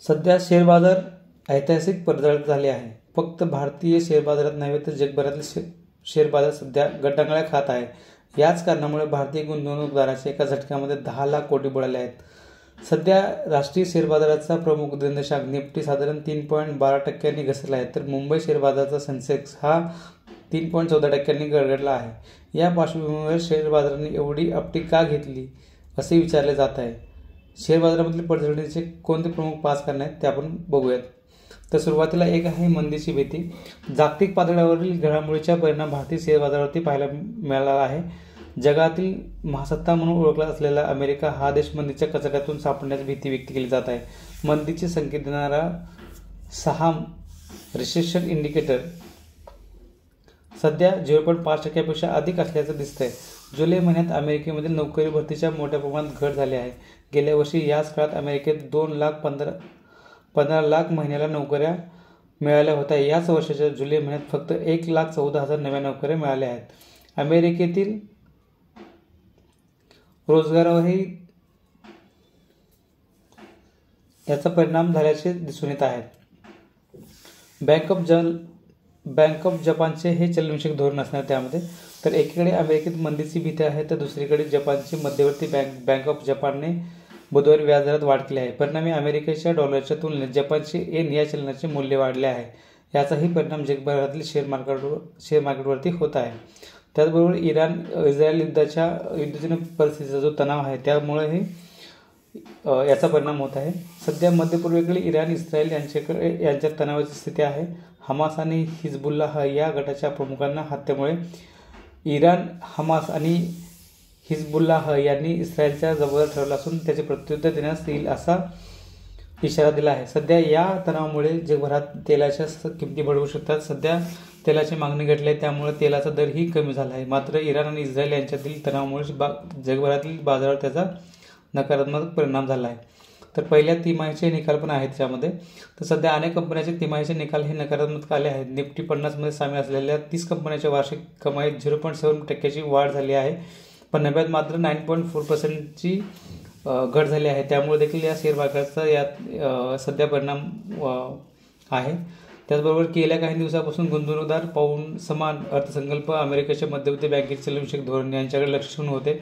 सध्या शेअर बाजार ऐतिहासिक पडझड झाले आहे. फक्त भारतीय शेअर बाजारात नव्हे तर जगभरातील शेअर बाजार सध्या गटांगळ्या खात आहे. याच कारणामुळे भारतीय गुंतवणूकदारांचे एका झटक्यामध्ये 10 लाख कोटी बुडाले आहेत. सध्या राष्ट्रीय शेअर बाजाराचा प्रमुख निर्देशांक निफ्टी साधारण 3.12% घसरला आहे, तर मुंबई शेअर बाजाराचा सेन्सेक्स हा 3.14% गडगडला आहे. या पार्श्वभूमीवर शेअर बाजाराने एवढी आपटी का घेतली असे विचारले जात आहे. शेअर बाजारामधील पडझडीचे कोणते प्रमुख 5 कारणे आहेत ते आपण बघूयात. तर सुरुवातीला एक आहे मंदीची भीती. जागतिक पातळीवरील घडामोडीचा परिणाम भारतीय शेअर बाजारावरती पाहायला मिळाला आहे. जगातील महासत्ता म्हणून ओळखला असलेला अमेरिका हा देश मंदीच्या कचाट्यातून सापडण्याची भीती व्यक्त केली जात आहे. मंदीचे संकेत देणारा 6 रिसेशन इंडिकेटर सध्या 0.5% अधिक असल्याचं दिसतंय. जुलै महिन्यात अमेरिकेमधील नोकरी भरतीच्या मोठ्या प्रमाणात घट झाली आहे. गेल्या वर्षी याच काळात अमेरिकेत 2,15 लाख महिन्याला नोकऱ्या मिळाल्या होत्या. याच वर्षाच्या जुलै महिन्यात फक्त 1,14,000 नव्या नोकऱ्या मिळाल्या आहेत. अमेरिकेतील रोजगारावरही याचा परिणाम झाल्याचे दिसून येत आहे. बँक ऑफ जपानचे हे चलनविषयक धोरण असणार त्यामध्ये. तर एकीकडे अमेरिकेत मंदीची भीती आहे तर दुसरीकडे जपानची मध्यवर्ती बँक ऑफ जपानने बुधवारी व्याजदरात वाढ केली आहे. परिणामी अमेरिकेच्या डॉलरच्या तुलनेत जपानचे येन या चलनाचे मूल्य वाढले आहे. याचाही परिणाम जगभरातील शेअर मार्केटवरती होत आहे. त्याचबरोबर इस्रायल युद्धाच्या परिस्थितीचा जो तणाव आहे त्यामुळेही याचा परिणाम होत आहे. सध्या मध्य पूर्वेकडे इराण इस्रायल यांच्यात तणावाची स्थिती आहे. हमास आणि हिजबुल्लाह या गटाच्या प्रमुखांना हत्येमुळे इराण, हमास आणि हिजबुल्लाह यांनी इस्रायलच्या जबाबदार ठरवला असून त्याचे प्रत्युत्तर देण्यास येईल असा इशारा दिला आहे. सध्या या तणावामुळे जगभरात तेलाच्या किमती बढू शकतात. सध्या तेलाची मागणी घटली आहे त्यामुळे तेलाचा दरही कमी झाला आहे. मात्र इराण आणि इस्रायल यांच्यातील तणावामुळे जगभरातील बाजारावर त्याचा नकारात्मक परिणाम झाला आहे. तर पहिल्या तिमाहीचे निकाल पण आहेत त्यामध्ये. तर सध्या अनेक कंपन्यांचे तिमाहीचे निकाल हे नकारात्मक आले आहेत. निफ्टी 50 मध्ये सामील असलेल्या 30 कंपन्यांच्या वार्षिक कमाईत 0.7% वाढ झाली आहे, पण नफ्यात मात्र 9.4% घट झाली आहे. त्यामुळे देखील या शेअर मार्केटचा यात सध्या परिणाम आहे. त्याचबरोबर गेल्या काही दिवसापासून गुंतवणूकदार पाऊण समान अर्थसंकल्प, अमेरिकेच्या मध्यवर्ती बँकेचे चलनविषयक धोरण यांच्याकडे लक्ष ठेवून होते,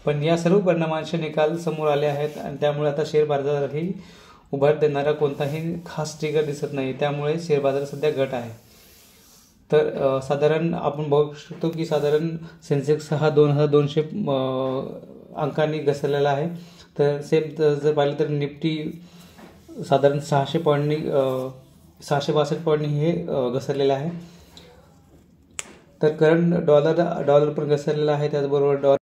पण या सर्व परिणामांचे निकाल समोर आले आहेत आणि त्यामुळे आता शेअर बाजारातही उभार देणारा कोणताही खास ट्रिगर दिसत नाही. त्यामुळे शेअर बाजार सध्या घट आहे. तर साधारण आपण बघू शकतो की साधारण सेन्सेक्स हा 2,200 अंकांनी घसरलेला आहे. तर सेम जर पाहिलं तर निफ्टी साधारण 600 पॉईंटनी 662 पॉईंटनी हे घसरलेलं आहे. तर करंट डॉलर पण घसरलेला आहे. त्याचबरोबर